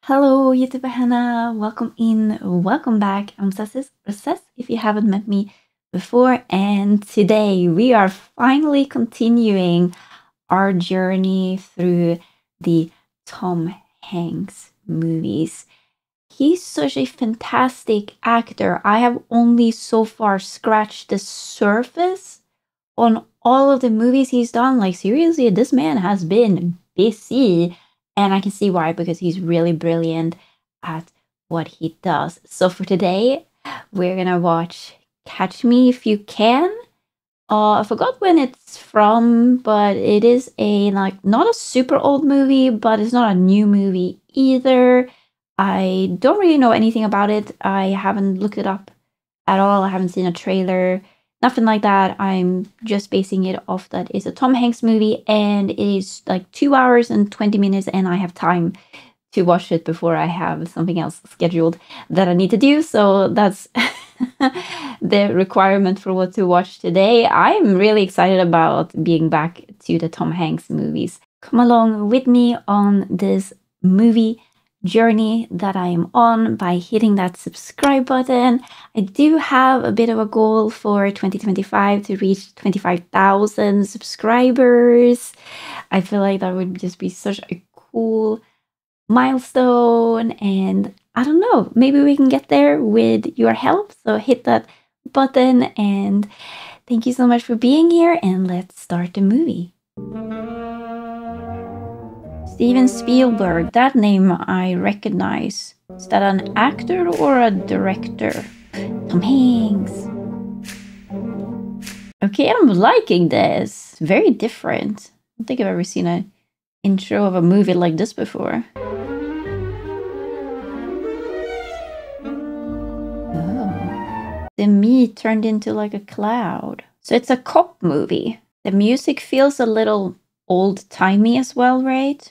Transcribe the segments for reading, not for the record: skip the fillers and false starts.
Hello, YouTube Hannah. Welcome in, welcome back. I'm Sessis, or Sess if you haven't met me before. And today we are finally continuing our journey through the Tom Hanks movies. He's such a fantastic actor. I have only so far scratched the surface on all of the movies he's done. Like, seriously, this man has been busy. And I can see why, because he's really brilliant at what he does. So for today, we're gonna watch Catch Me If You Can. I forgot when it's from, but it is not a super old movie, but it's not a new movie either. I don't really know anything about it. I haven't looked it up at all. I haven't seen a trailer. Nothing like that. I'm just basing it off that it's a Tom Hanks movie and it is like 2 hours and 20 minutes and I have time to watch it before I have something else scheduled that I need to do. So that's the requirement for what to watch today. I'm really excited about being back to the Tom Hanks movies. Come along with me on this movie journey that I am on by hitting that subscribe button. I do have a bit of a goal for 2025 to reach 25,000 subscribers. I feel like that would just be such a cool milestone, and I don't know, maybe we can get there with your help. So hit that button, and thank you so much for being here, and let's start the movie. Steven Spielberg, that name I recognize. Is that an actor or a director? Tom Hanks. Okay, I'm liking this. Very different. I don't think I've ever seen an intro of a movie like this before. Oh. The meat turned into like a cloud. So it's a cop movie. The music feels a little old-timey as well, right?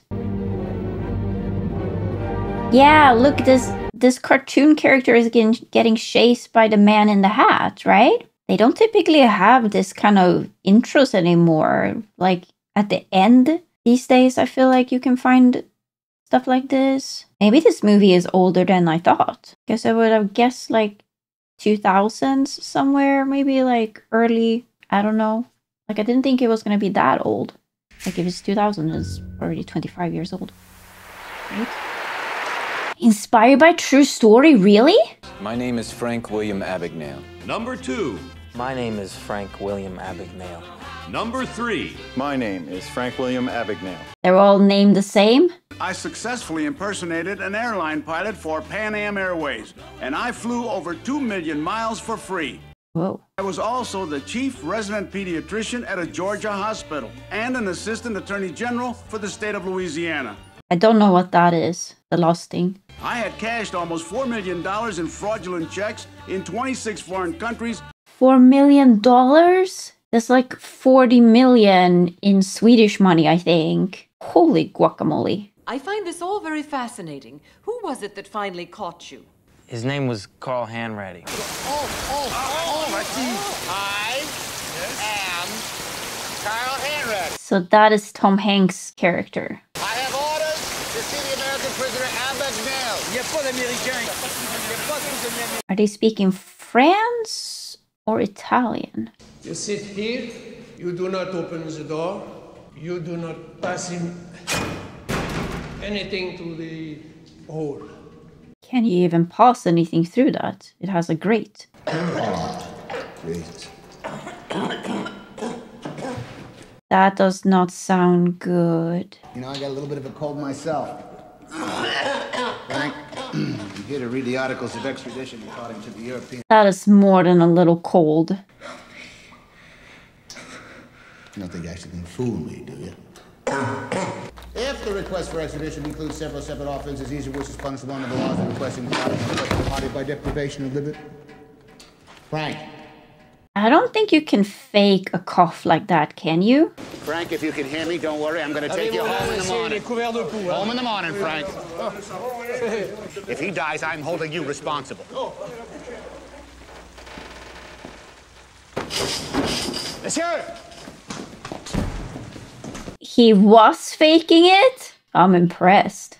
Yeah, look, this cartoon character is getting chased by the man in the hat, right? They don't typically have this kind of intros anymore. Like, at the end these days, I feel like you can find stuff like this. Maybe this movie is older than I thought. Guess I would have guessed, like, 2000s somewhere. Maybe, like, early, I don't know. Like, I didn't think it was gonna be that old. Like, if it's 2000, it's already 25 years old, right? Inspired by true story, really? My name is Frank William Abagnale. Number 2. My name is Frank William Abagnale. Number 3. My name is Frank William Abagnale. They're all named the same? I successfully impersonated an airline pilot for Pan Am Airways, and I flew over 2 million miles for free. Whoa. I was also the chief resident pediatrician at a Georgia hospital and an assistant attorney general for the state of Louisiana. I don't know what that is, the last thing. I had cashed almost $4 million in fraudulent checks in 26 foreign countries. $4 million? That's like 40 million in Swedish money, I think. Holy guacamole. I find this all very fascinating. Who was it that finally caught you? His name was Carl Hanratty. I am Carl Hanratty. So that is Tom Hanks' character. I have orders to see the American prisoner Abagnale. Are they speaking France or Italian? You sit here, you do not open the door, you do not pass him anything to the hole. Can you even pass anything through that? It has a grate. Great. That does not sound good. You know, I got a little bit of a cold myself. Frank, you're here to read the articles of extradition according to the European... That is more than a little cold. You don't think you're actually going to fool me, do you? If the request for extradition includes several separate offenses, each of which is punishable under the laws of requesting the party by deprivation of liberty. Frank. I don't think you can fake a cough like that, can you? Frank, if you can hear me, don't worry. I'm going to take you home in the morning. Home in the morning, Frank. If he dies, I'm holding you responsible. Monsieur! He was faking it? I'm impressed.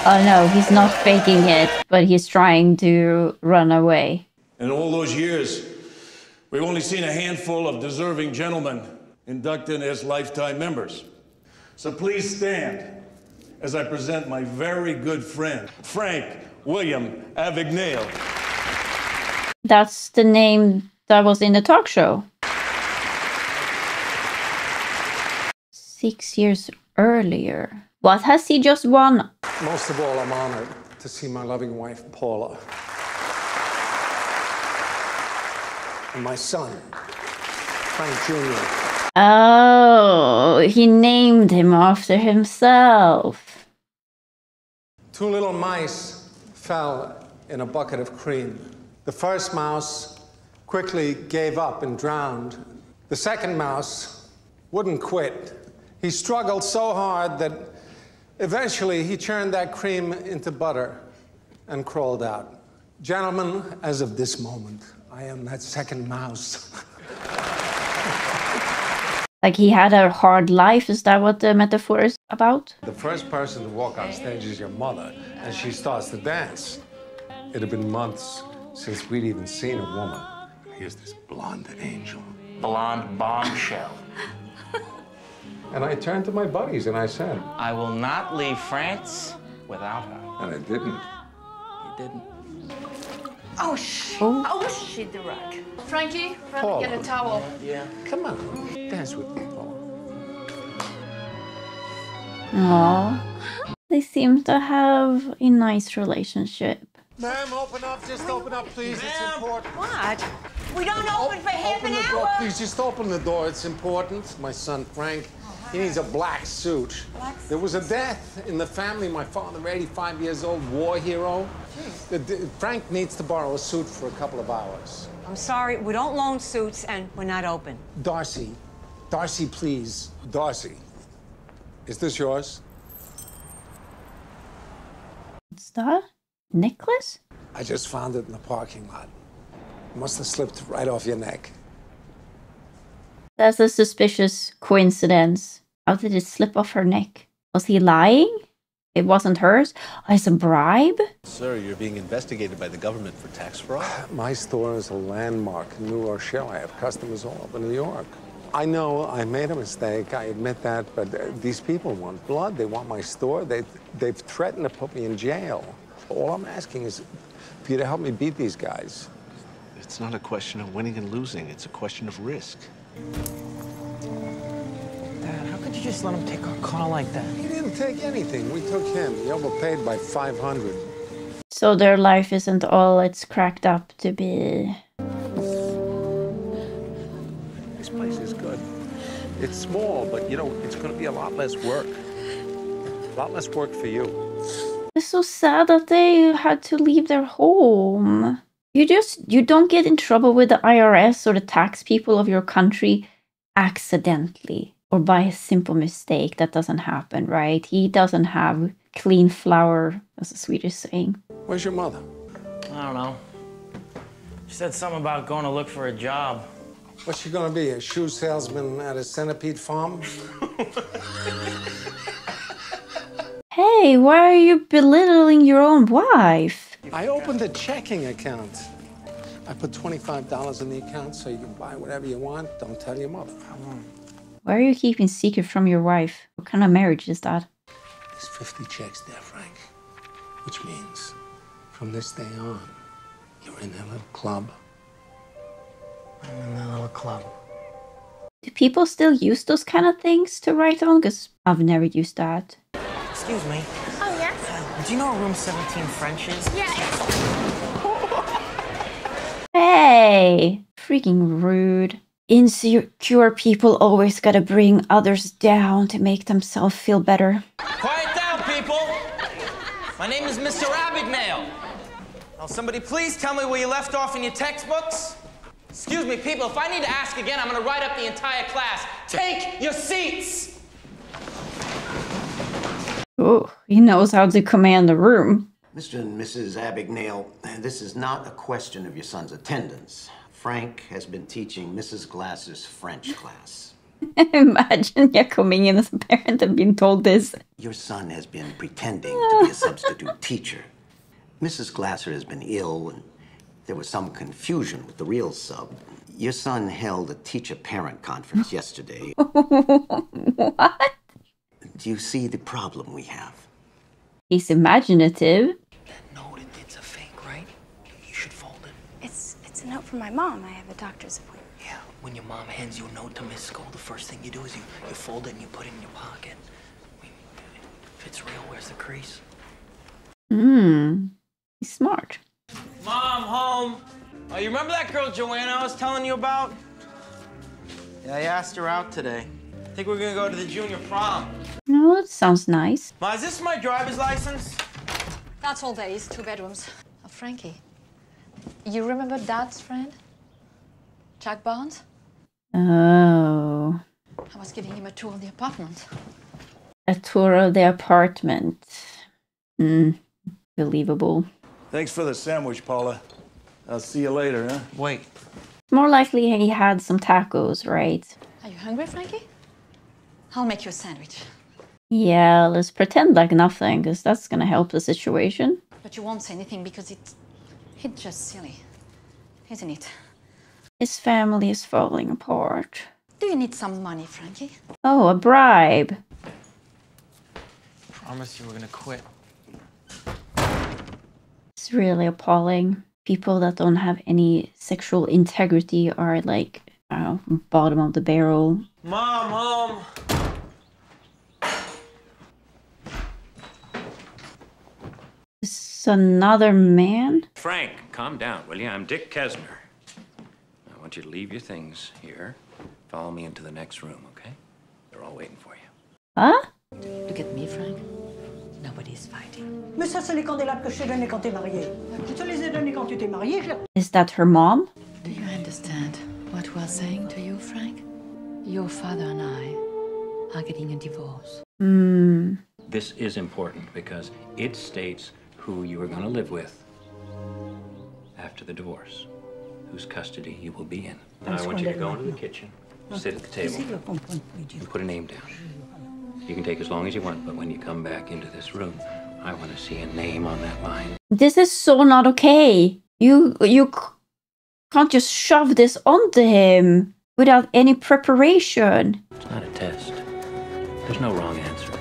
Oh no, he's not faking it, but he's trying to run away. In all those years, we've only seen a handful of deserving gentlemen inducted as lifetime members. So please stand as I present my very good friend, Frank William Abagnale. That's the name that was in the talk show. 6 years earlier. What has he just won? Most of all, I'm honored to see my loving wife, Paula. And my son, Frank Jr. Oh, he named him after himself. 2 little mice fell in a bucket of cream. The first mouse quickly gave up and drowned. The second mouse wouldn't quit. He struggled so hard that eventually he churned that cream into butter and crawled out. Gentlemen, as of this moment, I am that second mouse. Like he had a hard life, is that what the metaphor is about? The first person to walk on stage is your mother, and she starts to dance. It had been months since we'd even seen a woman. Here's this blonde angel. Blonde bombshell. And I turned to my buddies and I said, I will not leave France without her. and I didn't. You didn't. Oh, she the rug. Frankie, let me get a towel. Yeah. Come on, dance with me, Paul. Aww. They seem to have a nice relationship. Ma'am, open up, just open up, please, it's important. What? We don't open for half Open an the hour. door, please, just open the door, it's important. My son, Frank, he needs a black suit. There was a death in the family. My father, 85 years old, war hero. Frank needs to borrow a suit for a couple of hours. I'm sorry, we don't loan suits and we're not open. Darcy, please. Darcy, is this yours? What's that? Necklace? I just found it in the parking lot. Must have slipped right off your neck. That's a suspicious coincidence. How did it slip off her neck? Was he lying? It wasn't hers? Oh, it's a bribe? Sir, you're being investigated by the government for tax fraud. My store is a landmark in New Rochelle. I have customers all over New York. I know I made a mistake, I admit that, but these people want blood. They want my store. They've threatened to put me in jail. All I'm asking is for you to help me beat these guys. It's not a question of winning and losing. It's a question of risk. Dad, how could you just let him take our car like that? He didn't take anything. We took him. He overpaid by $500. So their life isn't all it's cracked up to be. This place is good. It's small, but, you know, it's going to be a lot less work. A lot less work for you. It's so sad that they had to leave their home. You don't get in trouble with the IRS or the tax people of your country accidentally or by a simple mistake. That doesn't happen, right? He doesn't have clean flour, as a Swedish saying. Where's your mother? I don't know. She said something about going to look for a job. What's she gonna be, a shoe salesman at a centipede farm? Hey, why are you belittling your own wife? I opened a checking account. I put $25 in the account so you can buy whatever you want. Don't tell your mother. Why are you keeping secret from your wife? What kind of marriage is that? There's 50 checks there, Frank. Which means from this day on, you're in a little club. I'm in the little club. Do people still use those kind of things to write on? Because I've never used that. Excuse me. Oh, yes? Do you know where room 17 French is? Yeah. Hey! Freaking rude. Insecure people always gotta bring others down to make themselves feel better. Quiet down, people! My name is Mr. Abagnale. Now, somebody please tell me where you left off in your textbooks? Excuse me, people, if I need to ask again, I'm gonna write up the entire class. Take your seats! Oh, he knows how to command the room. Mr. and Mrs. Abagnale, this is not a question of your son's attendance. Frank has been teaching Mrs. Glass's French class. Imagine you're coming in as a parent and being told this. Your son has been pretending to be a substitute teacher. Mrs. Glasser has been ill, and there was some confusion with the real sub. Your son held a teacher-parent conference yesterday. What? Do you see the problem we have? He's imaginative. It's a fake, right? You should fold it. It's a note from my mom. I have a doctor's appointment. Yeah, when your mom hands you a note to Miss School, the first thing you do is you fold it and you put it in your pocket. If it's real, where's the crease? He's smart. Mom, home. Oh, you remember that girl Joanna I was telling you about? Yeah, I asked her out today. I think we're gonna go to the junior prom. Oh, that sounds nice. Ma, is this my driver's license? That's all there is, 2 bedrooms. Oh, Frankie, you remember Dad's friend? Jack Barnes? Oh. I was giving him a tour of the apartment. A tour of the apartment. Believable. Thanks for the sandwich, Paula. I'll see you later, huh? Wait. More likely he had some tacos, right? Are you hungry, Frankie? I'll make you a sandwich. Yeah, let's pretend like nothing, because that's gonna help the situation. But you won't say anything because it's just silly, isn't it? His family is falling apart. Do you need some money, Frankie? Oh, a bribe. Promise you we're gonna quit. It's really appalling. People that don't have any sexual integrity are like, I don't know, bottom of the barrel. Mom, home. It's another man? Frank, calm down, will you? I'm Dick Kesner. I want you to leave your things here. Follow me into the next room, okay? They're all waiting for you. Huh? Look at me, Frank. Nobody's fighting. Mais ça, c'est les candélabres que je t'ai donnés quand t'es marié. Je te les ai donnés quand tu t'es marié. Is that her mom? Do you understand what we're saying to you, Frank? Your father and I are getting a divorce. This is important because it states who you are going to live with after the divorce, whose custody you will be in. Now I want you to go into the kitchen, sit at the table, and put a name down. You can take as long as you want, but when you come back into this room, I want to see a name on that line. This is so not okay. You can't just shove this onto him without any preparation. It's not a test. There's no wrong answer.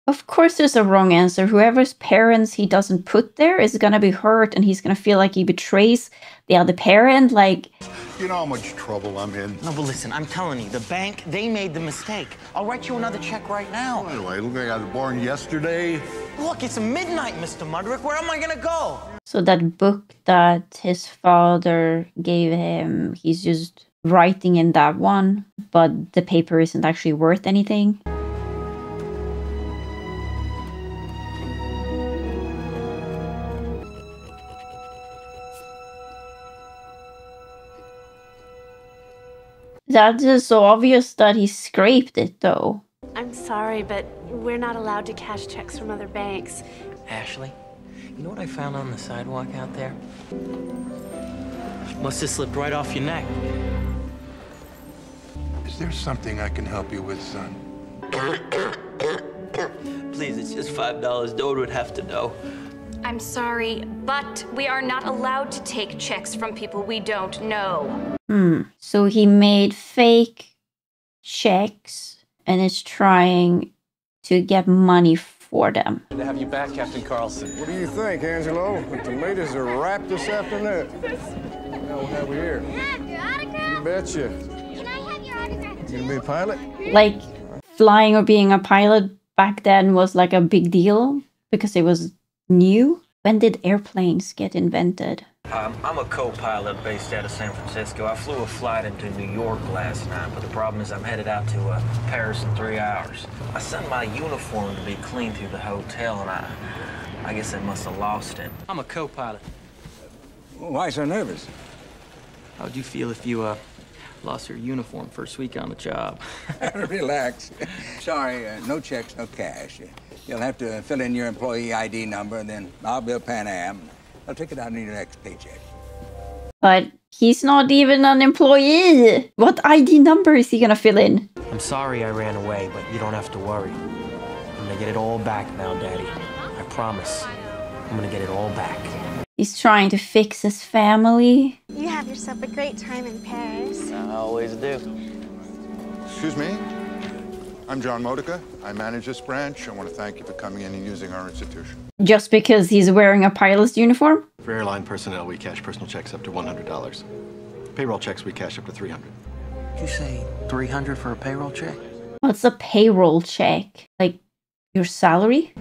Of course there's a wrong answer. Whoever's parents he doesn't put there is gonna be hurt and he's gonna feel like he betrays the other parent, like... You know how much trouble I'm in? No, but listen, I'm telling you, the bank, they made the mistake. I'll write you another check right now. By the way, look like I was born yesterday. Look, it's midnight, Mr. Mudrick. Where am I gonna go? So that book that his father gave him, he's just writing in that one, but the paper isn't actually worth anything. That is so obvious that he scraped it, though. I'm sorry, but we're not allowed to cash checks from other banks. Ashley, you know what I found on the sidewalk out there? Must have slipped right off your neck. Is there something I can help you with, son? Please, it's just $5. Dode would have to know. I'm sorry, but we are not allowed to take checks from people we don't know. So he made fake checks and is trying to get money for them. Good to have you back, Captain Carlson. What do you think, Angelo? The tomatoes are ripe this afternoon. Now what have we here? You betcha. Can I have your autograph? You gonna be a pilot? Like, flying or being a pilot back then was like a big deal because it was new. When did airplanes get invented? I'm a co-pilot based out of San Francisco. I flew a flight into New York last night, but the problem is I'm headed out to Paris in 3 hours. I sent my uniform to be cleaned through the hotel, and I guess they must have lost it. I'm a co-pilot. Why so nervous? How would you feel if you lost your uniform first week on the job? Relax. Sorry, no checks, no cash. You'll have to fill in your employee ID number, and then I'll bill Pan Am. I'll take it out in your next paycheck. But He's not even an employee. What ID number is he gonna fill in? I'm sorry I ran away, but you don't have to worry. I'm gonna get it all back now, Daddy. I promise. I'm gonna get it all back. He's trying to fix his family. You have yourself a great time in Paris. I always do. Excuse me? I'm John Modica. I manage this branch. I want to thank you for coming in and using our institution. Just because he's wearing a pilot's uniform? For airline personnel, we cash personal checks up to $100. Payroll checks, we cash up to $300. Did you say $300 for a payroll check? What's a payroll check? Like your salary?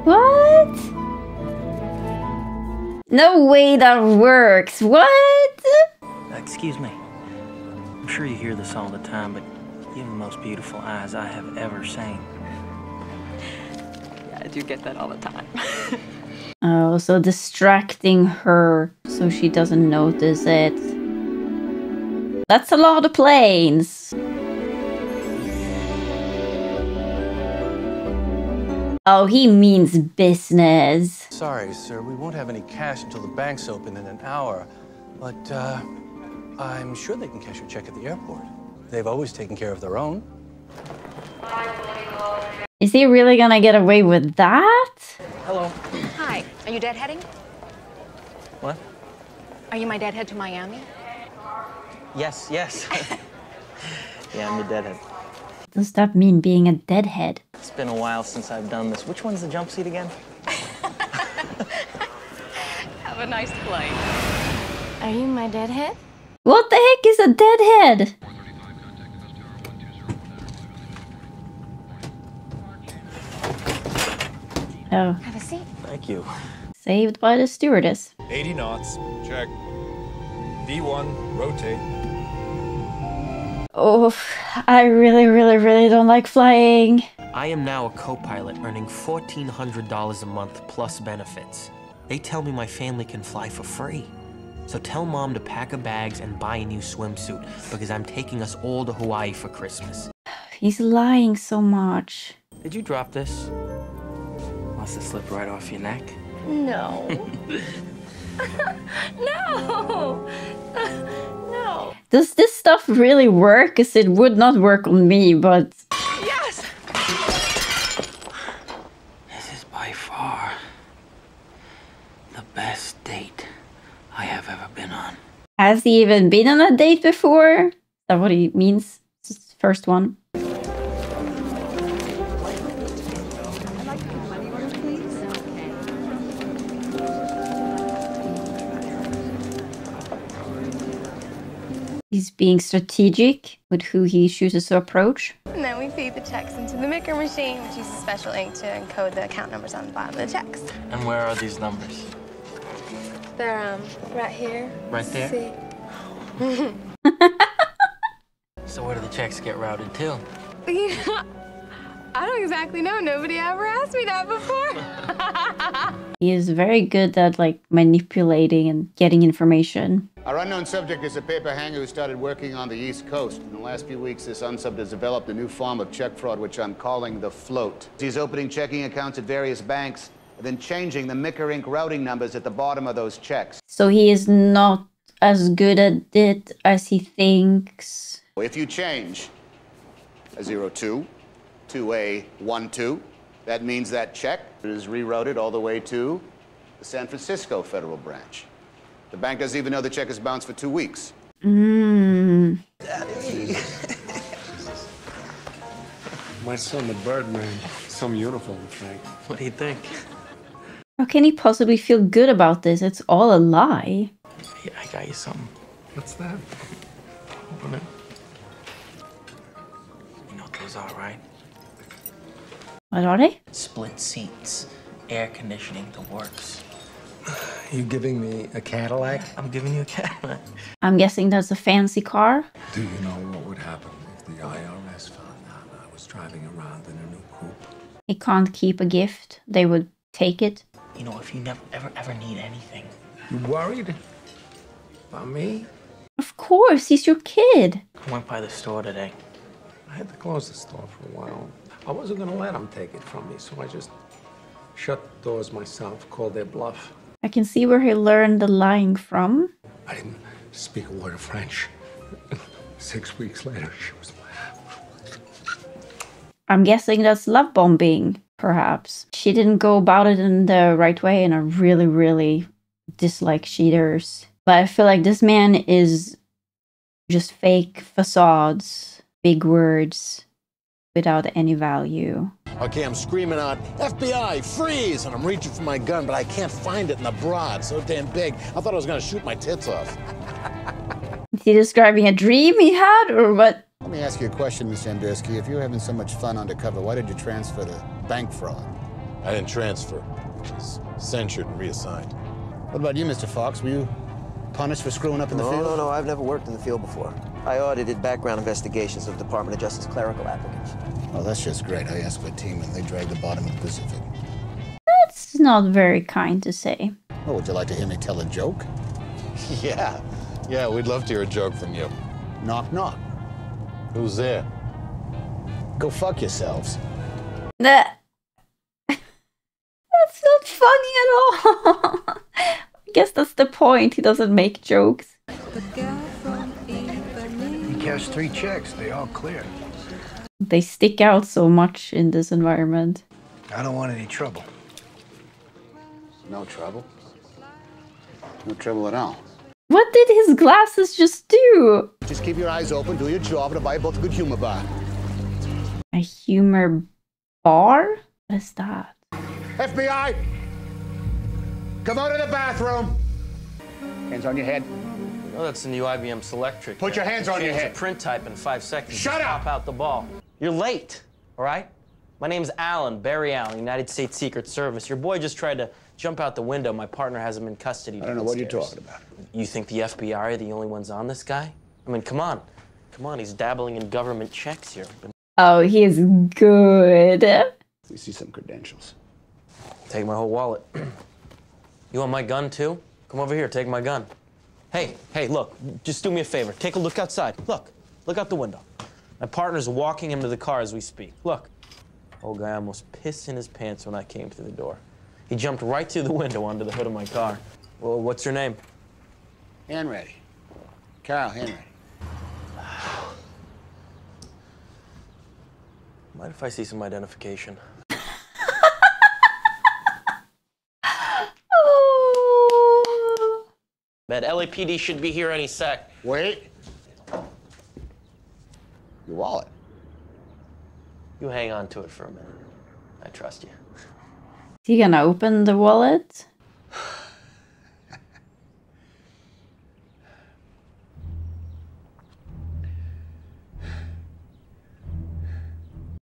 What? No way that works. What? Excuse me. I'm sure you hear this all the time, but you have the most beautiful eyes I have ever seen. Yeah, I do get that all the time. Oh, so distracting her so she doesn't notice it. That's a lot of planes. Oh, he means business. Sorry, sir, we won't have any cash until the bank's open in an hour. But, I'm sure they can cash your check at the airport. They've always taken care of their own. Is he really gonna get away with that? Hello. Hi. Are you deadheading? What? Are you my deadhead to Miami? Yes, yes. Yeah, I'm the deadhead. Does that mean being a deadhead? It's been a while since I've done this. Which one's the jump seat again? Have a nice flight. Are you my deadhead? What the heck is a deadhead? Oh. Have a seat. Thank you. Saved by the stewardess. 80 knots. Check. V1, rotate. Oh, I really don't like flying. I am now a co-pilot earning $1,400 a month plus benefits. They tell me my family can fly for free. So tell Mom to pack her bags and buy a new swimsuit because I'm taking us all to Hawaii for Christmas. He's lying so much. Did you drop this? Must have slipped right off your neck. No. No. No. Does this stuff really work? Because it would not work on me, but... Yes! This is by far the best date I have ever been on. Has he even been on a date before? Is that what he means? It's his first one. He's being strategic with who he chooses to approach. And then we feed the checks into the Micker machine, which uses special ink to encode the account numbers on the bottom of the checks. And where are these numbers? They're, right here. Right there? See? So where do the checks get routed to? I don't exactly know. Nobody ever asked me that before. He is very good at like manipulating and getting information. Our unknown subject is a paper hanger who started working on the East Coast. In the last few weeks, this unsub has developed a new form of check fraud, which I'm calling the float. He's opening checking accounts at various banks and then changing the Micker Inc. routing numbers at the bottom of those checks. So he is not as good at it as he thinks. If you change a 02 to a 12, that means that check is rerouted all the way to the San Francisco Federal Branch. The bank doesn't even know the check is bounced for 2 weeks. Daddy. My son, the Birdman. Some uniform, Frank. What do you think? How can he possibly feel good about this? It's all a lie. Yeah, I got you something. What's that? Open it. You know what those are, right? What are they? Split seats, air conditioning, the works. You giving me a Cadillac? I'm giving you a Cadillac. I'm guessing that's a fancy car. Do you know what would happen if the IRS found out I was driving around in a new coupe? He can't keep a gift. They would take it. You know, if you never, ever need anything. You worried about me? Of course, he's your kid. I went by the store today. I had to close the store for a while. I wasn't gonna let him take it from me, so I just shut the doors myself, called their bluff. I can see where he learned the lying from. I didn't speak a word of French. 6 weeks later, she was... I'm guessing that's love bombing, perhaps. She didn't go about it in the right way, and I really, really dislike cheaters. But I feel like this man is just fake facades, big words, without any value. Okay, I'm screaming out, FBI, freeze! And I'm reaching for my gun, but I can't find it in the bra. It's so damn big. I thought I was gonna shoot my tits off. Is he describing a dream he had, or what? Let me ask you a question, Miss Ambirsky. If you're having so much fun undercover, why did you transfer to bank fraud? I didn't transfer. I was censured and reassigned. What about you, Mr. Fox? Were you punished for screwing up in the field? No, I've never worked in the field before. I audited background investigations of Department of Justice clerical applicants. Oh, that's just great. I asked for a team and they dragged the bottom of the Pacific. That's not very kind to say. Oh, would you like to hear me tell a joke? Yeah, we'd love to hear a joke from you. Knock, knock. Who's there? Go fuck yourselves. That's not funny at all. I guess that's the point. He doesn't make jokes. He cashed 3 checks. They all clear. They stick out so much in this environment. I don't want any trouble. No trouble? No trouble at all. What did his glasses just do? Just keep your eyes open, do your job, and I'll buy you both a good humor bar. A humor bar? What is that? FBI! Come out of the bathroom! Hands on your head. Oh, that's the new IBM Selectric. Put your hands on your head. Change the print type in 5 seconds. Shut up! Pop out the ball. You're late, all right? My name's Alan, Barry Allen, United States Secret Service. Your boy just tried to jump out the window. My partner has him in custody. I don't know what you're talking about. You think the FBI are the only ones on this guy? I mean, come on. Come on, he's dabbling in government checks here. Oh, he is good. We see some credentials. Take my whole wallet. You want my gun, too? Come over here, take my gun. Hey, look, just do me a favor. Take a look outside. Look out the window. My partner's walking him to the car as we speak. Look. Old guy almost pissed in his pants when I came through the door. He jumped right through the window onto the hood of my car. Well, what's your name? Hanratty. Carl Hanratty. Mind if I see some identification? Oh. Bet LAPD should be here any sec. Wait. Your wallet. You hang on to it for a minute. I trust you. Is he gonna open the wallet?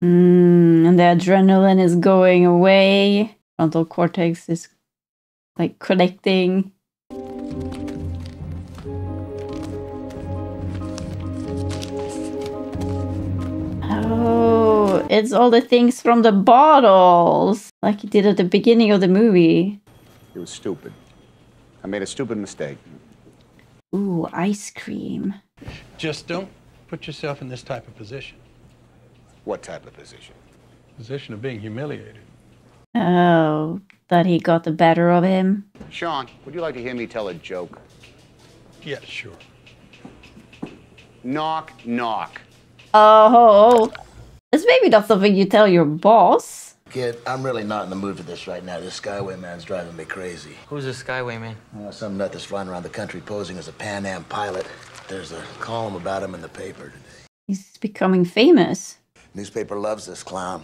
And the adrenaline is going away. Frontal cortex is like collecting. Oh, it's all the things from the bottles, like he did at the beginning of the movie. It was stupid. I made a stupid mistake. Ooh, ice cream. Just don't put yourself in this type of position. What type of position? Position of being humiliated. Oh, that he got the better of him. Sean, would you like to hear me tell a joke? Yeah, sure. Knock, knock. Oh, it's maybe not something you tell your boss. Kid, I'm really not in the mood for this right now. This Skyway man's driving me crazy. Who's this Skyway man? Some nut that's flying around the country posing as a Pan Am pilot. There's a column about him in the paper today. He's becoming famous. Newspaper loves this clown.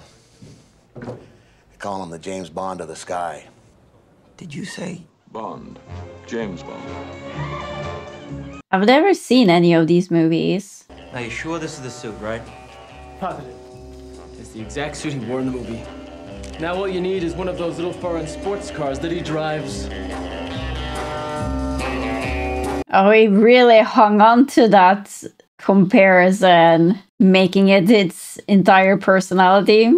They call him the James Bond of the sky. Did you say? Bond. James Bond. I've never seen any of these movies. Now, you sure this is the suit, right? Positive. It's the exact suit he wore in the movie. Now what you need is one of those little foreign sports cars that he drives. Oh, he really hung on to that comparison, making it its entire personality.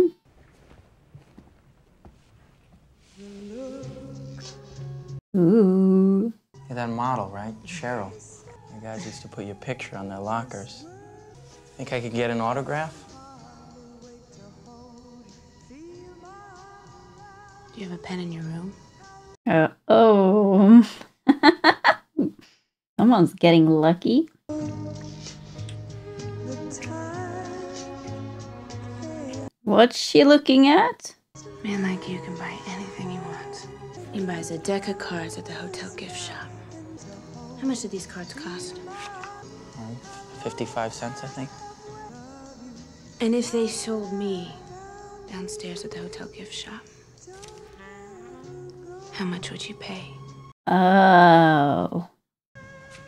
Ooh. You're that model, right? Cheryl. You guys used to put your picture on their lockers. Think I could get an autograph? Do You have a pen in your room? Oh. Someone's getting lucky. What's she looking at? A man like you can buy anything he wants. He buys a deck of cards at the hotel gift shop. How much do these cards cost? 55 cents, I think. And if they sold me downstairs at the hotel gift shop, how much would you pay? Oh.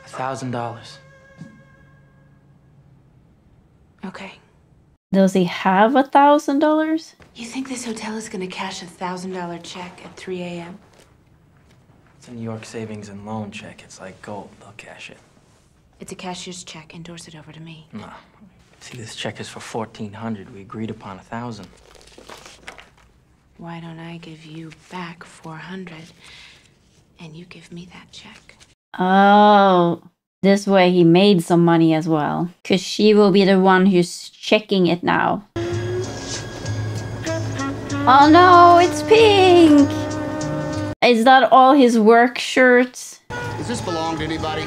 $1,000. Okay. Does he have $1,000? You think this hotel is gonna cash a $1,000 check at 3 a.m.? It's a New York savings and loan check. It's like gold. They'll cash it. It's a cashier's check. Endorse it over to me. No. See, this check is for $1,400. We agreed upon $1,000. Why don't I give you back $400 and you give me that check? Oh. This way he made some money as well. Because she will be the one who's checking it now. Oh no, it's pink! Is that all his work shirts? Does this belong to anybody?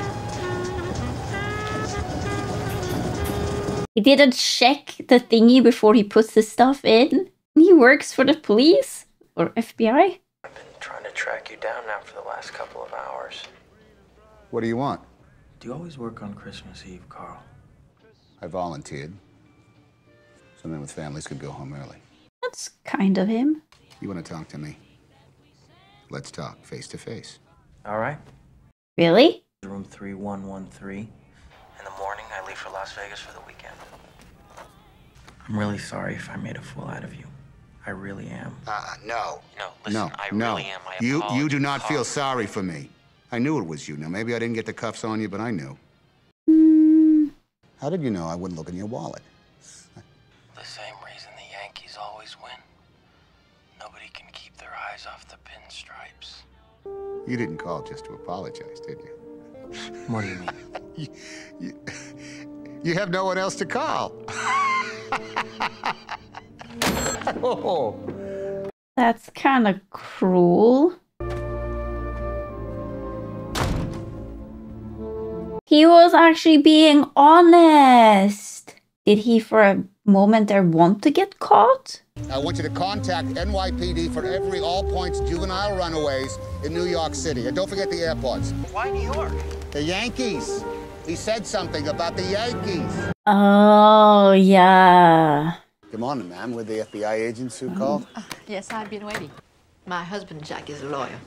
He didn't check the thingy before he puts the stuff in. He works for the police? Or FBI? I've been trying to track you down now for the last couple of hours. What do you want? Do you always work on Christmas Eve, Carl? I volunteered. Some men with families could go home early. That's kind of him. You want to talk to me? Let's talk face to face. All right. Really? Room 3113. In the morning, I leave for Las Vegas for the weekend. I'm really sorry if I made a fool out of you. I really am. No. No, listen, I no. really am. I You apologize. do not feel sorry for me. I knew it was you. Now, maybe I didn't get the cuffs on you, but I knew. How did you know I wouldn't look in your wallet? The same reason the Yankees always win. Nobody can keep their eyes off the pinstripes. You didn't call just to apologize, did you? What do you mean? You have no one else to call. Oh. That's kind of cruel. He was actually being honest. Did he for a moment there want to get caught? I want you to contact NYPD for every all-points juvenile runaways in New York City. And don't forget the airports. Why New York? The Yankees. He said something about the Yankees. Oh, yeah. Good morning, ma'am. We're the FBI agents who called. Yes, I've been waiting. My husband, Jack, is a lawyer.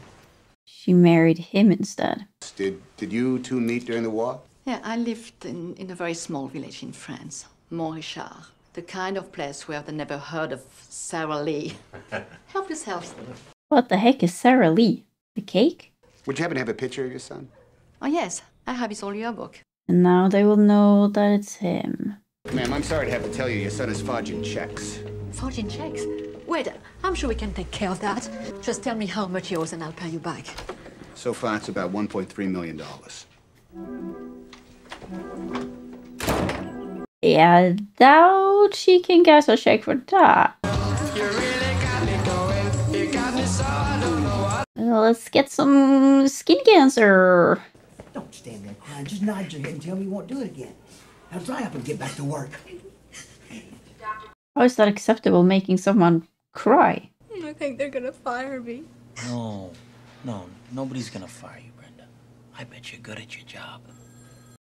She married him instead. Did you two meet during the war? Yeah, I lived in a very small village in France, Montrichard. The kind of place where they never heard of Sarah Lee. Help yourself. What the heck is Sarah Lee? The cake? Would you happen to have a picture of your son? Oh, yes, I have his old yearbook. And now they will know that it's him. Ma'am, I'm sorry to have to tell you your son is forging checks. Forging checks? Wait, I'm sure we can take care of that. Just tell me how much he owes and I'll pay you back. So far, it's about $1.3 million. Yeah, I doubt she can get a check for that. Well, let's get some skin cancer. Don't stand there crying. Just nod your head and tell me you won't do it again. Now dry up and get back to work. How is that acceptable, making someone cry? I think they're gonna fire me. No, nobody's gonna fire you, Brenda. I bet you're good at your job.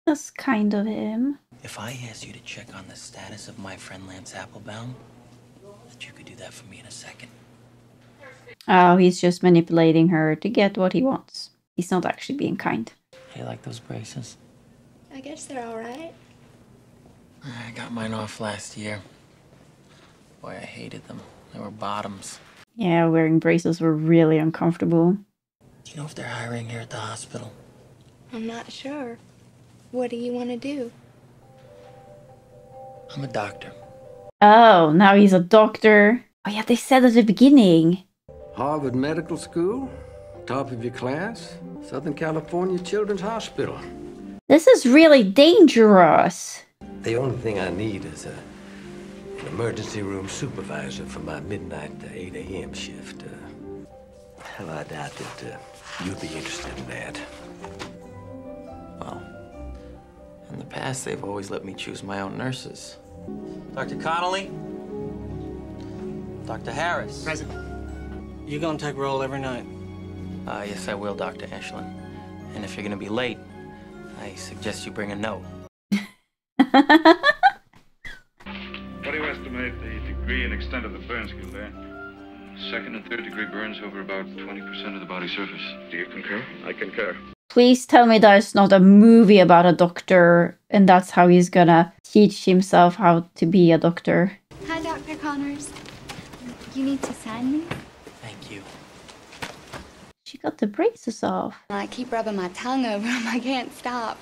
That's kind of him. If I asked you to check on the status of my friend Lance Applebaum, that you could do that for me in a second. Oh, he's just manipulating her to get what he wants. He's not actually being kind. Hey, like those braces? I guess they're all right. I got mine off last year. Boy, I hated them. They were bottoms. Yeah, wearing braces were really uncomfortable. Do you know if they're hiring here at the hospital? I'm not sure. What do you want to do? I'm a doctor. Oh, now he's a doctor. Oh yeah, they said at the beginning. Harvard Medical School, top of your class, Southern California Children's Hospital. This is really dangerous. The only thing I need is an emergency room supervisor for my midnight to 8 a.m. shift. Well, I doubt that you'd be interested in that. Well, in the past, they've always let me choose my own nurses. Dr. Connolly? Dr. Harris? Present. You gonna take roll every night? Yes, I will, Dr. Ashland. And if you're gonna be late, I suggest you bring a note. What do you estimate the degree and extent of the burns, Gilbert? Second and third degree burns over about 20% of the body surface. Do you concur? I concur. Please tell me there's not a movie about a doctor and that's how he's gonna teach himself how to be a doctor. Hi, Dr. Connors. You need to sign me? Thank you. She got the braces off. I keep rubbing my tongue over them. I can't stop.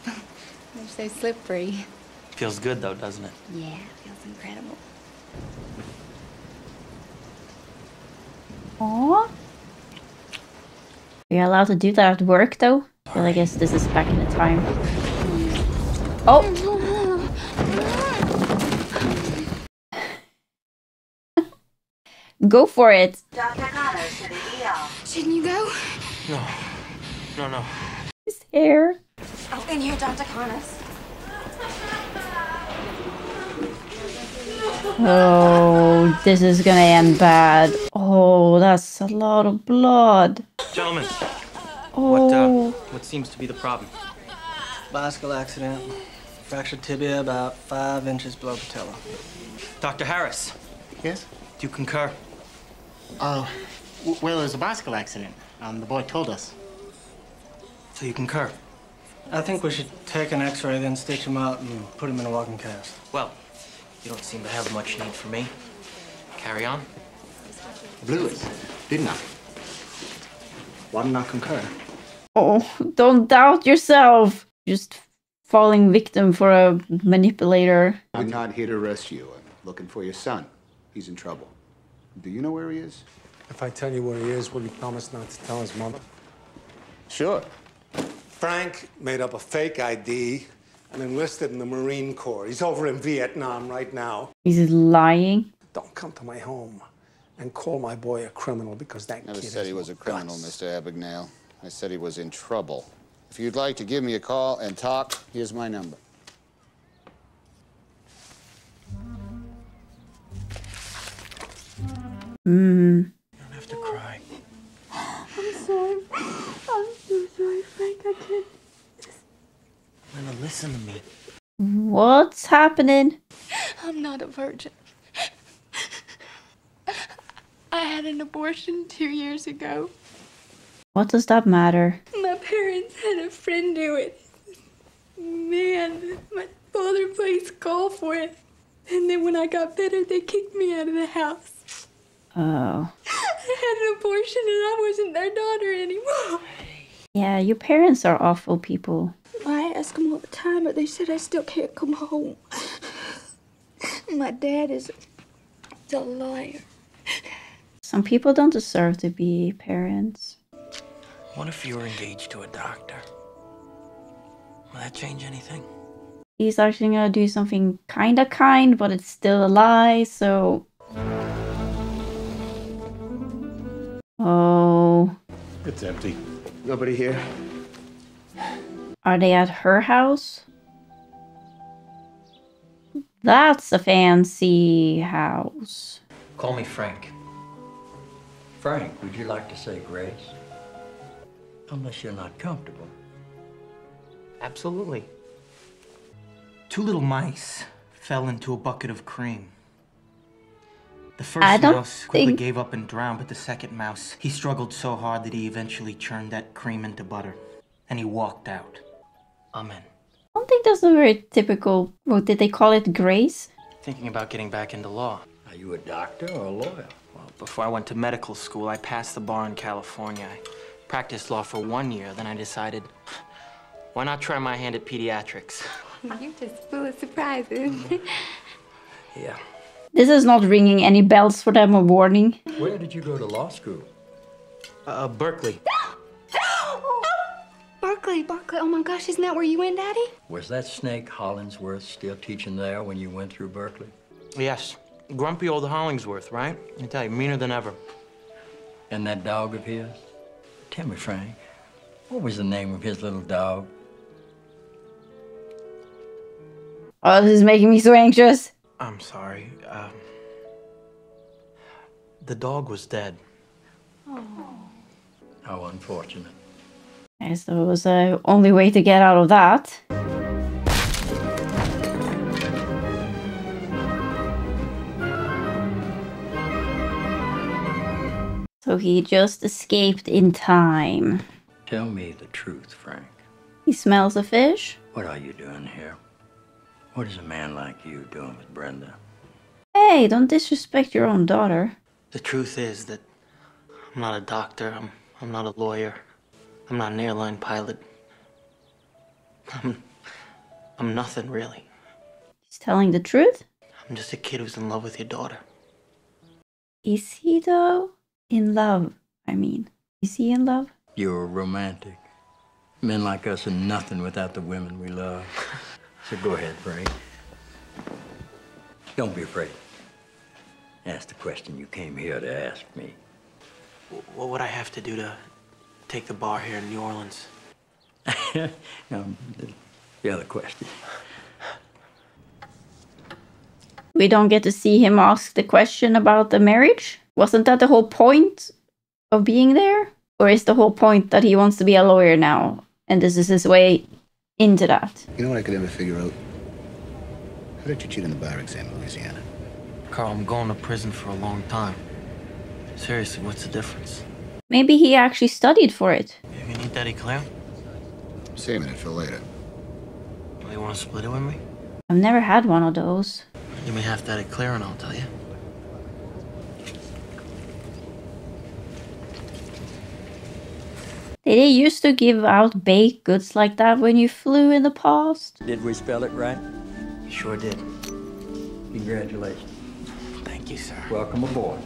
They're so slippery. Feels good, though, doesn't it? Yeah, it feels incredible. Aww. Are you allowed to do that at work, though? Well, I guess this is back in the time. Oh! Go for it! Dr. Connors to the ER. Shouldn't you go? No. His hair. Oh, in here, Dr. Connors. Oh, this is gonna end bad. Oh, that's a lot of blood. Gentlemen, Oh. what seems to be the problem? Bicycle accident. Fractured tibia about 5 inches below patella. Dr. Harris. Yes? Do you concur? Oh, well, it was a bicycle accident. The boy told us. So you concur? I think we should take an x-ray, then stitch him up and put him in a walking cast. Well, you don't seem to have much need for me. Carry on. Blew it, didn't I? Why didn't I concur? Oh, don't doubt yourself. Just falling victim for a manipulator. I'm not here to arrest you. I'm looking for your son. He's in trouble. Do you know where he is? If I tell you where he is, will you promise not to tell his mother? Sure. Frank made up a fake ID and enlisted in the Marine Corps. He's over in Vietnam right now. He's lying. Don't come to my home and call my boy a criminal because that Never kid said has he was no a criminal, guts. Mr. Abagnale. I said he was in trouble. If you'd like to give me a call and talk, here's my number. You don't have to cry. I'm sorry. I'm so sorry, Frank. I can't. Lena, listen to me. What's happening? I'm not a virgin. I had an abortion 2 years ago. What does that matter? My parents had a friend do it. Man, my father placed call for it. And then when I got better, they kicked me out of the house. Oh. I had an abortion and I wasn't their daughter anymore. Yeah, your parents are awful people. I ask them all the time, but they said I still can't come home. My dad is a liar. Some people don't deserve to be parents. What if you were engaged to a doctor? Will that change anything? He's actually gonna do something kinda kind, but it's still a lie, so... Oh... It's empty. Nobody here. Are they at her house? That's a fancy house. Call me Frank. Frank, would you like to say grace? Unless you're not comfortable. Absolutely. 2 little mice fell into a bucket of cream. The first mouse quickly gave up and drowned, but the second mouse, he struggled so hard that he eventually churned that cream into butter. And he walked out. Amen. I don't think that's a very typical... What did they call it? Grace? Thinking about getting back into law. Are you a doctor or a lawyer? Well, before I went to medical school, I passed the bar in California. I practiced law for 1 year, then I decided, why not try my hand at pediatrics? You're just full of surprises. Yeah. This is not ringing any bells for them, a warning. Where did you go to law school? Berkeley. Berkeley. Oh my gosh, isn't that where you went, Daddy? Was that snake Hollingsworth still teaching there when you went through Berkeley? Yes. Grumpy old Hollingsworth, right? I tell you, meaner than ever. And that dog of his? Tell me, Frank, what was the name of his little dog? Oh, this is making me so anxious. I'm sorry. The dog was dead. How unfortunate. I guess that was the only way to get out of that. So he just escaped in time. Tell me the truth, Frank. He smells a fish. What are you doing here? What is a man like you doing with Brenda? Hey, don't disrespect your own daughter. The truth is that I'm not a doctor. I'm not a lawyer. I'm not an airline pilot. I'm nothing, really. He's telling the truth? I'm just a kid who's in love with your daughter. Is he, though? In love, I mean. Is he in love? You're a romantic. Men like us are nothing without the women we love. So go ahead, Frank. Don't be afraid. Ask the question you came here to ask me. What would I have to do to take the bar here in New Orleans? The other question. We don't get to see him ask the question about the marriage? Wasn't that the whole point of being there? Or is the whole point that he wants to be a lawyer now, and this is his way into that? You know what I could never figure out? How did you cheat on the bar exam in Louisiana? Carl, I'm going to prison for a long time. Seriously, what's the difference? Maybe he actually studied for it. You need that eclair? I'm saving it for later. Well, you want to split it with me? I've never had one of those. Give me half that eclair and I'll tell you. Did they used to give out baked goods like that when you flew in the past? Did we spell it right? You sure did. Congratulations. Thank you, sir. Welcome aboard.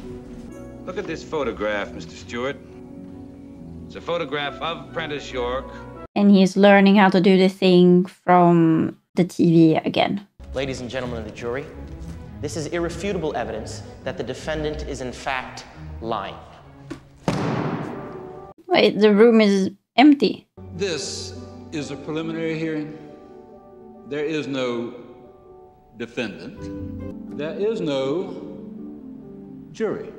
Look at this photograph, Mr. Stewart. It's a photograph of Prentice York. And he's learning how to do the thing from the TV again. Ladies and gentlemen of the jury, this is irrefutable evidence that the defendant is in fact lying. Wait, the room is empty. This is a preliminary hearing. There is no defendant. There is no jury.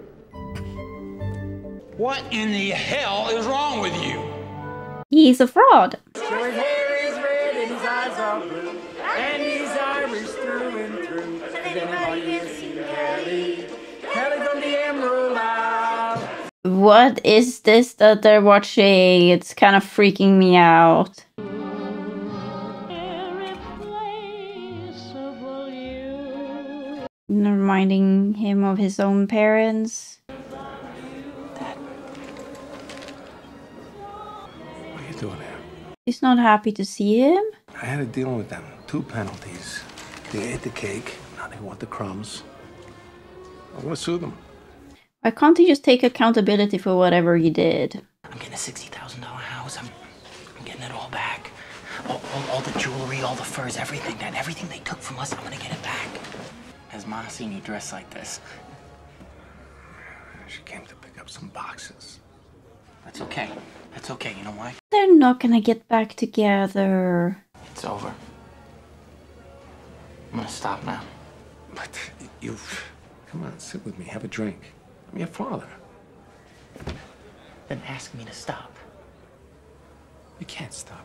What in the hell is wrong with you? He's a fraud. So his hair is red and his eyes are blue, and he's Irish through and through. Has anybody here seen Kelly? Kelly from the Emerald Isle. What is this that they're watching? It's kind of freaking me out. Reminding him of his own parents. What are you doing here? He's not happy to see him. I had to deal with them. 2 penalties. They ate the cake. Now they want the crumbs. I'm gonna sue them. Why can't he just take accountability for whatever he did? I'm getting a $60,000 house. I'm getting it all back. All the jewelry, all the furs, everything they took from us, I'm gonna get it back. Has Ma seen you dress like this? She came to pick up some boxes. That's okay. That's okay. You know why? They're not gonna get back together. It's over. I'm gonna stop now. But you... Come on, sit with me. Have a drink. I'm your father. Then ask me to stop. You can't stop.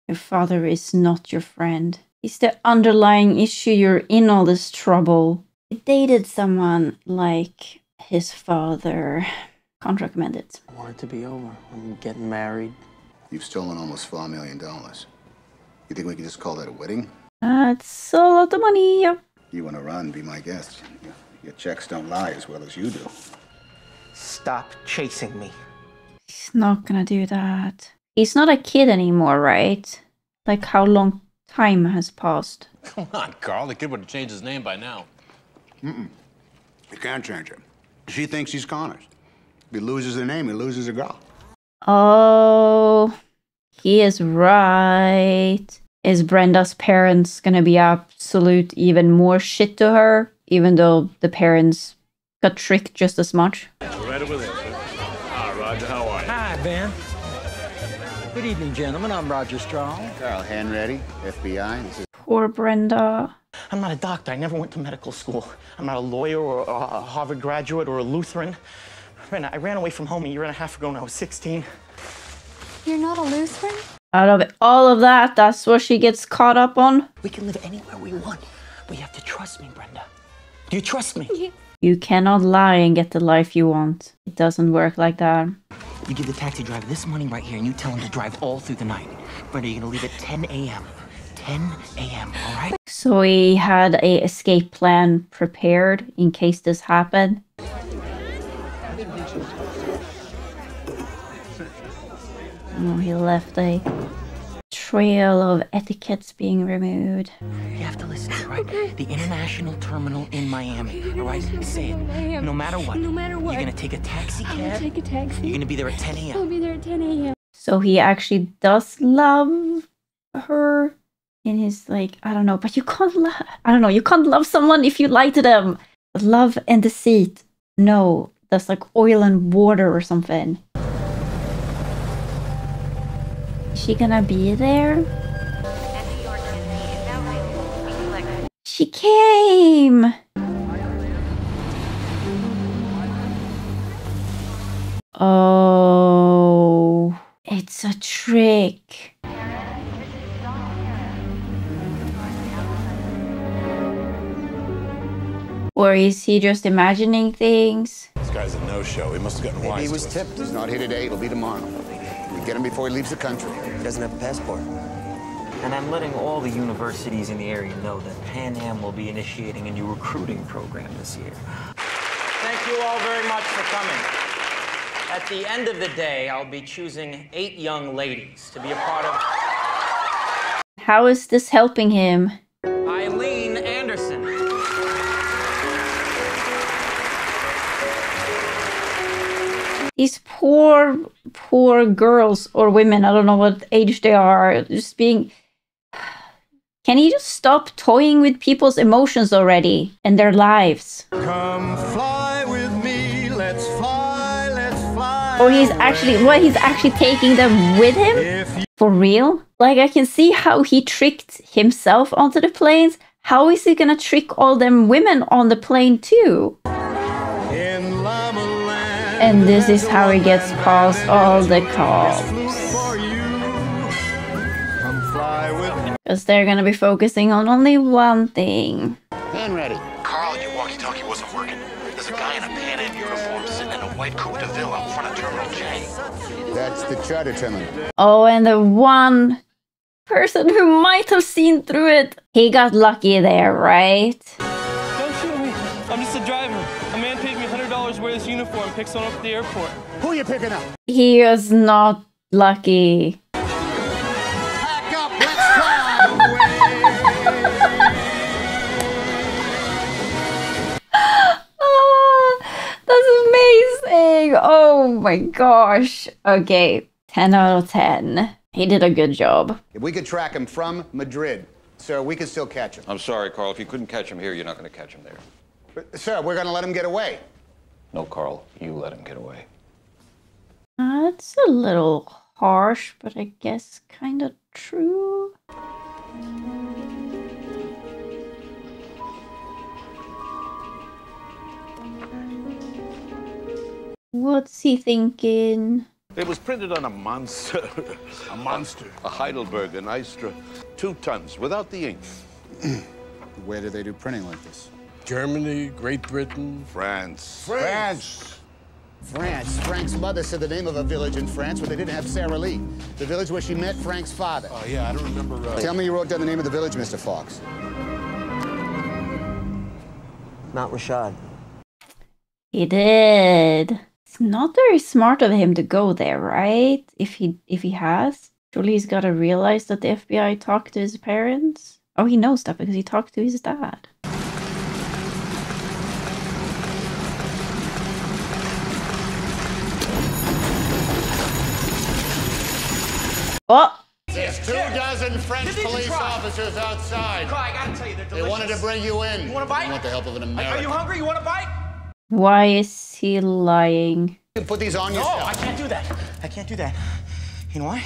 Your father is not your friend. It's the underlying issue you're in all this trouble. He dated someone like his father. Can't recommend it. I want it to be over. I'm getting married. You've stolen almost $4 million. You think we can just call that a wedding? That's a lot of money. Yep. You want to run, be my guest. Your checks don't lie as well as you do. Stop chasing me. He's not gonna do that. He's not a kid anymore, right? Like how long time has passed? Come on, Carl. The kid would have changed his name by now. You can't change it. She thinks he's Connors. If he loses the name, he loses a girl. Oh, he is right. Is Brenda's parents gonna be absolute even more shit to her? Even though the parents got tricked just as much? Right over there, sir. All Ben? Good evening, gentlemen. I'm Roger Strong. Carl Hanratty, FBI. This is Poor Brenda. I'm not a doctor. I never went to medical school. I'm not a lawyer or a Harvard graduate or a Lutheran. Brenda, I ran away from home a year and a half ago when I was 16. You're not a Lutheran? Out of all of that, that's what she gets caught up on. We can live anywhere we want. But you have to trust me, Brenda. Do you trust me? Yeah. You cannot lie and get the life you want. It doesn't work like that. You give the taxi driver this money right here and you tell him to drive all through the night. Brenda, you're gonna leave at 10 a.m. 10 a.m., all right? So he had a escape plan prepared in case this happened. Oh, he left a trail of etiquettes being removed. You have to listen, all right? Okay. The international terminal in Miami, all right? Say it. No matter what. No matter what. You're gonna take a taxi cab. I'm gonna take a taxi. You're gonna be there at 10 a.m. I'll be there at 10 a.m. So he actually does love her in his, like, I don't know, but you can't love, I don't know, you can't love someone if you lie to them. Love and deceit. No, that's like oil and water or something. Is she gonna be there? She came! Oh, it's a trick. Or is he just imagining things? This guy's a no-show. He must have gotten wise. Maybe he was tipped. He's not here today. It'll be tomorrow. We get him before he leaves the country. He doesn't have a passport. And I'm letting all the universities in the area know that Pan Am will be initiating a new recruiting program this year. Thank you all very much for coming. At the end of the day, I'll be choosing 8 young ladies to be a part of... How is this helping him? Eileen Anderson. These poor girls or women, I don't know what age they are, just being... Can he just stop toying with people's emotions already and their lives? Come fly with me, let's fly, let's fly. Or he's actually taking them with him? For real? Like, I can see how he tricked himself onto the planes. How is he gonna trick all them women on the plane too? And this is how he gets past all the cops. Because they're gonna be focusing on only one thing. Man ready. Carl, your walkie-talkie wasn't working. There's a guy in a Pan Am uniform sitting in a white Coupe de Ville out front of Terminal J. That's the charter terminal. Oh, and the one person who might have seen through it, he got lucky there, right? Don't shoot me. I'm just a driver. A man paid me $100 to wear this uniform, pick someone up at the airport. Who are you picking up? He was not lucky. Pack up, let's fly away. That's amazing. Oh my gosh. Okay, 10 out of 10. He did a good job. If we could track him from Madrid, sir, we could still catch him. I'm sorry, Carl. If you couldn't catch him here, you're not going to catch him there. But, sir, we're going to let him get away. No, Carl. You let him get away. That's a little harsh, but I guess kind of true. What's he thinking? It was printed on a monster. A monster? A Heidelberg, an Istra. 2 tons, without the ink. Where do they do printing like this? Germany, Great Britain, France. France! France. Frank's mother said the name of a village in France where they didn't have Sarah Lee. The village where she met Frank's father. Oh, yeah, I don't remember. Tell me you wrote down the name of the village, Mr. Fox. Mount Rashad. He did. It's not very smart of him to go there, right? If he has. Surely he's got to realize that the FBI talked to his parents. Oh, he knows that because he talked to his dad. Oh! There's 24 French police officers outside. Carl, I gotta tell you, they're delicious. They wanted to bring you in. You want a bite? They want the help of an American. Are you hungry? You want a bite? Why is he lying? You can put these on No, yourself. I can't do that. I can't do that. You know why?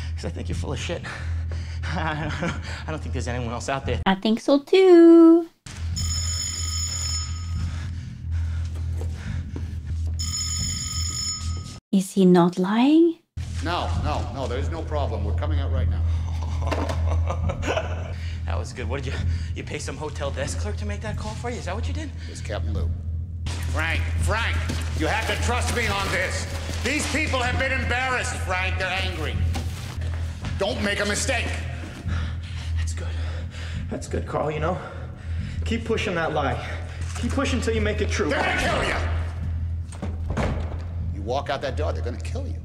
Because I think you're full of shit. I don't think there's anyone else out there. I think so too. Is he not lying? No, there's no problem. We're coming out right now. That was good. What did you pay some hotel desk clerk to make that call for you? Is that what you did? It's Captain Lou. Frank, you have to trust me on this. These people have been embarrassed, Frank. They're angry. Don't make a mistake. That's good. That's good, Carl, you know? Keep pushing that lie. Keep pushing until you make it true. They're gonna kill you! You walk out that door, they're gonna kill you.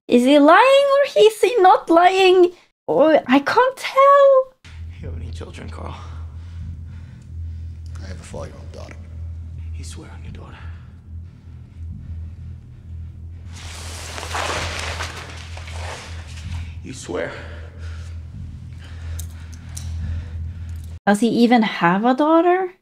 Is he lying or is he not lying? Oh, I can't tell. You have any children, Carl? I have a 4-year-old daughter. You swear on your daughter. You swear. Does he even have a daughter?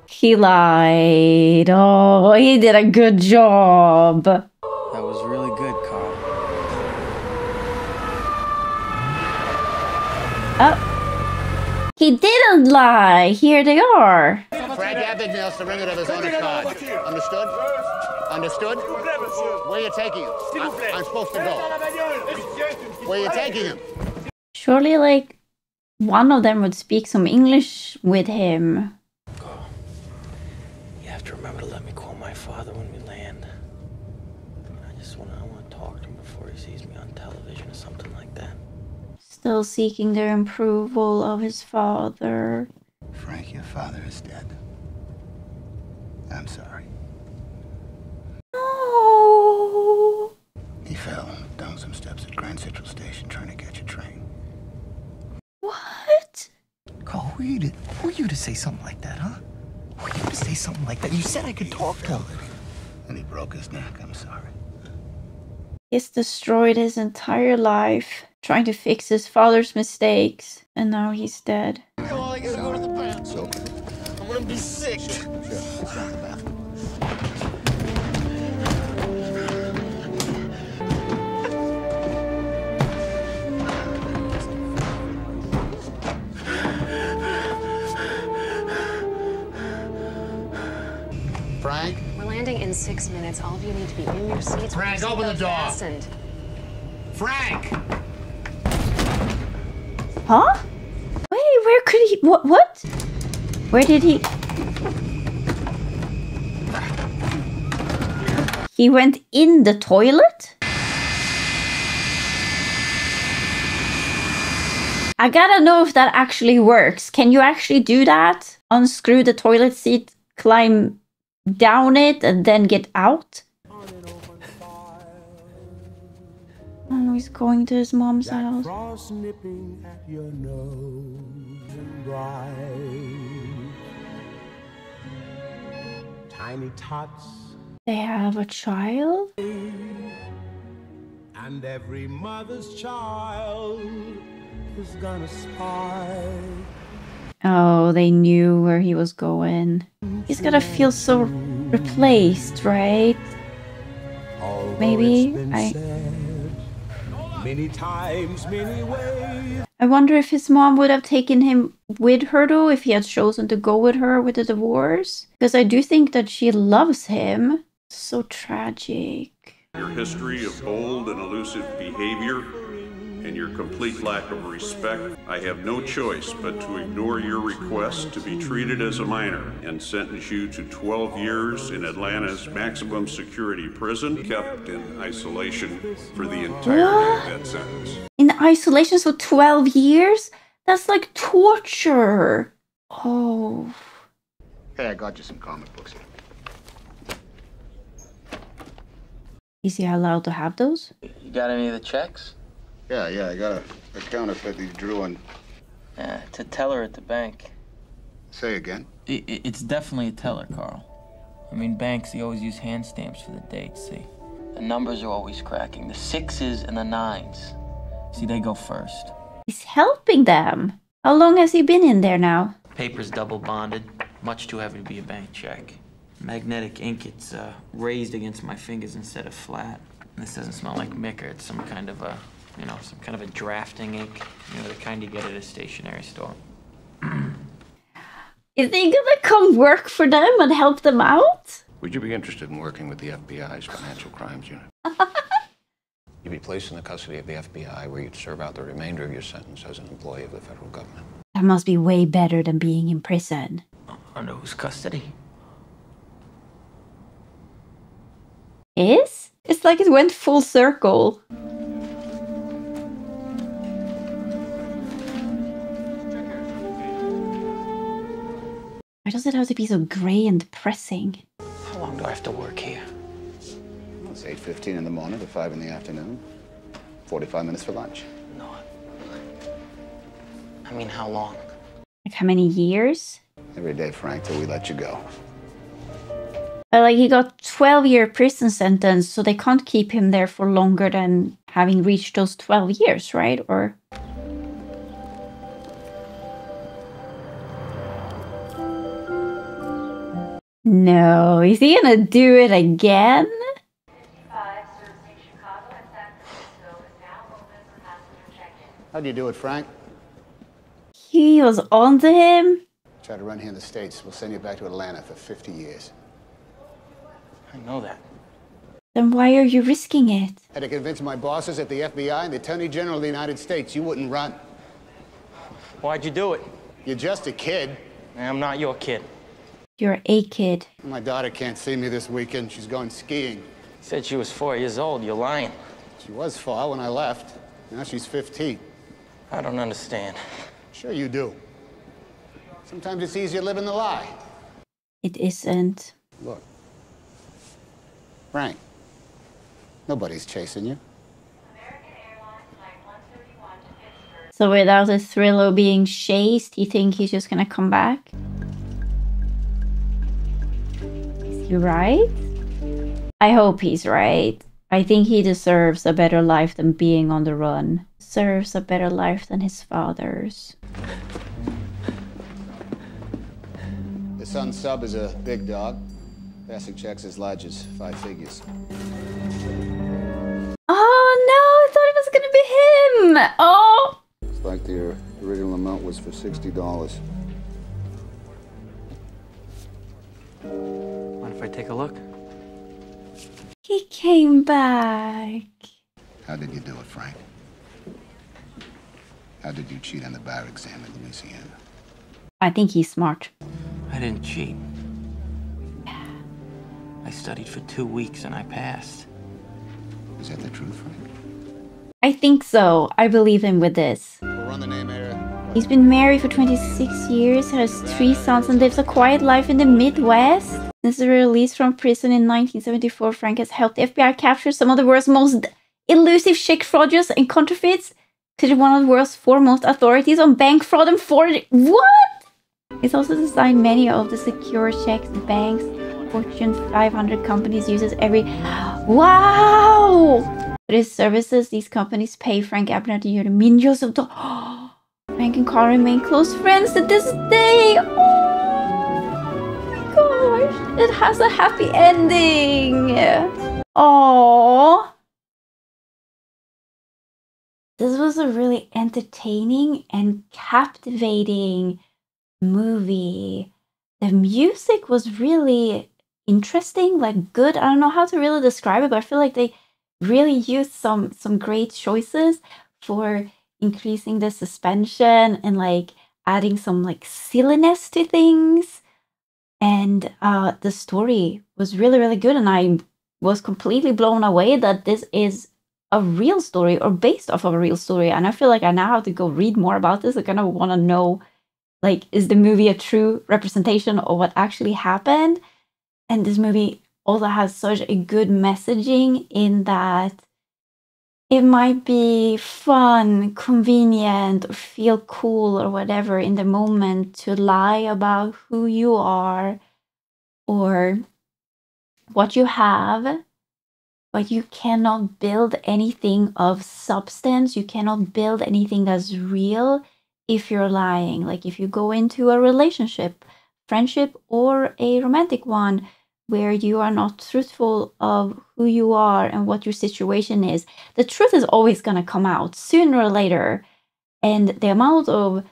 He lied. Oh, he did a good job. That was really good, Carl. Oh. He didn't lie. Here they are. Frank Abagnale surrendered of his own accord. Understood? Understood? Where are you taking him? I'm supposed to go. Where are you taking him? Surely, like, one of them would speak some English with him. You have to remember to let me call my father when we land. I want to talk to him before he sees me on television or something like that. Still seeking the approval of his father. Frank, your father is dead. I'm sorry. No. He fell down some steps at Grand Central Station trying to catch a train. What? Carl, who are you to say something like that, huh? Who are you to say something like that? You said I could talk to him. And he broke his neck. I'm sorry. He's destroyed his entire life trying to fix his father's mistakes, and now he's dead. I gotta go to the bathroom. I'm gonna be sick. Sure. Let's go to the bathroom. Frank? We're landing in 6 minutes. All of you need to be in your seats. Frank, open the door. Fastened. Frank! Huh? Wait, where could he... What? Where did he... He went in the toilet? I gotta know if that actually works. Can you actually do that? Unscrew the toilet seat, climb down it, and then get out? Oh, he's going to his mom's house. Frost nipping at your nose and bright. Tiny tots. They have a child? And every mother's child is gonna spy. Oh, they knew where he was going. He's gotta feel so replaced, right? Maybe Many times, many ways. I wonder if his mom would have taken him with her though, if he had chosen to go with her with the divorce. Because I do think that she loves him. So tragic. Your history of bold and elusive behavior and your complete lack of respect, I have no choice but to ignore your request to be treated as a minor and sentence you to 12 years in Atlanta's maximum security prison, kept in isolation for the entirety of that sentence. In isolation for 12 years? That's like torture. Oh. Hey, I got you some comic books here. Is he allowed to have those? You got any of the checks? Yeah, I got a counterfeit that you drew on. Yeah, it's a teller at the bank. Say again? It's definitely a teller, Carl. I mean, banks, they always use hand stamps for the dates, see? The numbers are always cracking. The 6s and the 9s. See, they go first. He's helping them. How long has he been in there now? Paper's double bonded, much too heavy to be a bank check. Magnetic ink, it's raised against my fingers instead of flat. And this doesn't smell like Micker. It's some kind of a, some kind of a drafting ink. The kind you get at a stationery store. Is he gonna come work for them and help them out? Would you be interested in working with the FBI's Financial Crimes Unit? You'd be placed in the custody of the FBI, where you'd serve out the remainder of your sentence as an employee of the federal government. That must be way better than being in prison. Under whose custody? Is? It's like it went full circle. Why does it have to be so grey and depressing? How long do I have to work here? Well, it's 8:15 in the morning to 5 in the afternoon. 45 minutes for lunch. No. I mean, how long? Like how many years? Every day, Frank, till we let you go. But like he got 12-year prison sentence, so they can't keep him there for longer than having reached those 12 years, right? Or... No, is he gonna do it again? How do you do it, Frank? He was onto him. Try to run here in the States. We'll send you back to Atlanta for 50 years. I know that. Then why are you risking it? Had to convince my bosses at the FBI and the Attorney General of the United States you wouldn't run. Why'd you do it? You're just a kid. I'm not your kid. You're a kid. My daughter can't see me this weekend. She's going skiing. You said she was 4 years old. You're lying. She was 4 when I left. Now she's 15. I don't understand. Sure you do. Sometimes it's easier living the lie. It isn't. Look. Frank, nobody's chasing you. So without the thrill of being chased, you think he's just gonna come back? Is he right? I hope he's right. I think he deserves a better life than being on the run. Deserves a better life than his father's. The son's sub is a big dog. Passing checks as large as 5 figures. Oh no, I thought it was gonna be him! Oh! It's like the original amount was for $60. Mind if I take a look? He came back. How did you do it, Frank? How did you cheat on the bar exam in Louisiana? I think he's smart. I didn't cheat. I studied for 2 weeks and I passed. Is that the truth, Frank? I think so. I believe him with this. We'll run the name area. He's been married for 26 years, has 3 sons, and lives a quiet life in the Midwest. Since the release from prison in 1974, Frank has helped the FBI capture some of the world's most elusive check fraudsters and counterfeits, considered one of the world's foremost authorities on bank fraud and forgery. What? He's also designed many of the secure checks the banks, Fortune 500 companies uses every... Wow! For his services, these companies pay Frank Abner millions of dollars. Frank and Carl remain close friends to this day. Oh my gosh. It has a happy ending. Aww. This was a really entertaining and captivating movie. The music was really interesting, like good. I don't know how to really describe it, but I feel like they really used some great choices for increasing the suspension and like adding some like silliness to things. And the story was really, really good. And I was completely blown away that this is a real story or based off of a real story. And I feel like I now have to go read more about this. I kind of want to know, like, is the movie a true representation of what actually happened? And this movie also has such a good messaging in that it might be fun, convenient, or feel cool or whatever in the moment to lie about who you are or what you have, but you cannot build anything of substance. You cannot build anything that's real if you're lying. Like if you go into a relationship, friendship, or a romantic one where you are not truthful of who you are and what your situation is, the truth is always going to come out sooner or later. And the amount of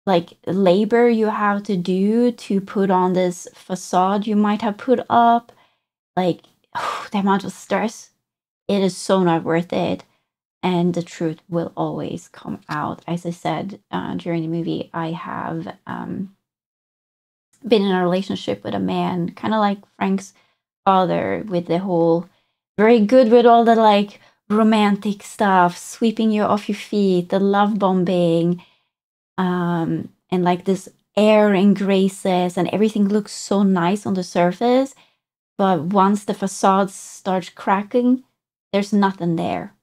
like labor you have to do to put on this facade you might have put up, like the amount of stress, it is so not worth it. And the truth will always come out. As I said during the movie, I have been in a relationship with a man, kind of like Frank's father, with the whole very good with all the like romantic stuff, sweeping you off your feet, the love bombing, and like this air and graces, and everything looks so nice on the surface. But once the facade starts cracking, there's nothing there.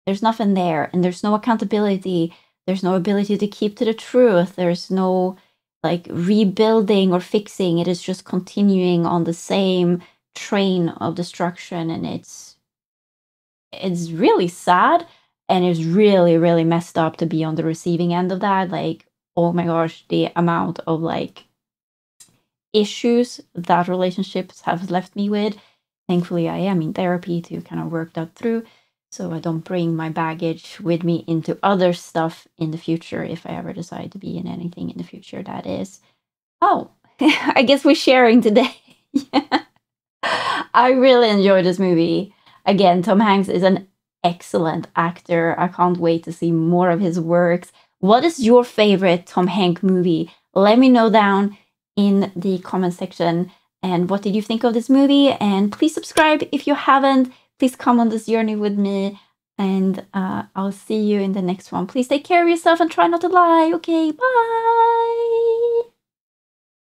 There's nothing there, and there's no accountability. There's no ability to keep to the truth. There's no like rebuilding or fixing. It is just continuing on the same train of destruction, and it's really sad, and it's really, really messed up to be on the receiving end of that. Like, oh my gosh, the amount of like issues that relationships have left me with. Thankfully, I am in therapy to kind of work that through, so I don't bring my baggage with me into other stuff in the future if I ever decide to be in anything in the future. That is, oh, I guess we're sharing today. Yeah. I really enjoyed this movie. Again, Tom Hanks is an excellent actor. I can't wait to see more of his works. What is your favorite Tom Hanks movie? Let me know down in the comment section. And what did you think of this movie? And please subscribe if you haven't. Please come on this journey with me. And I'll see you in the next one. Please take care of yourself and try not to lie. Okay, bye.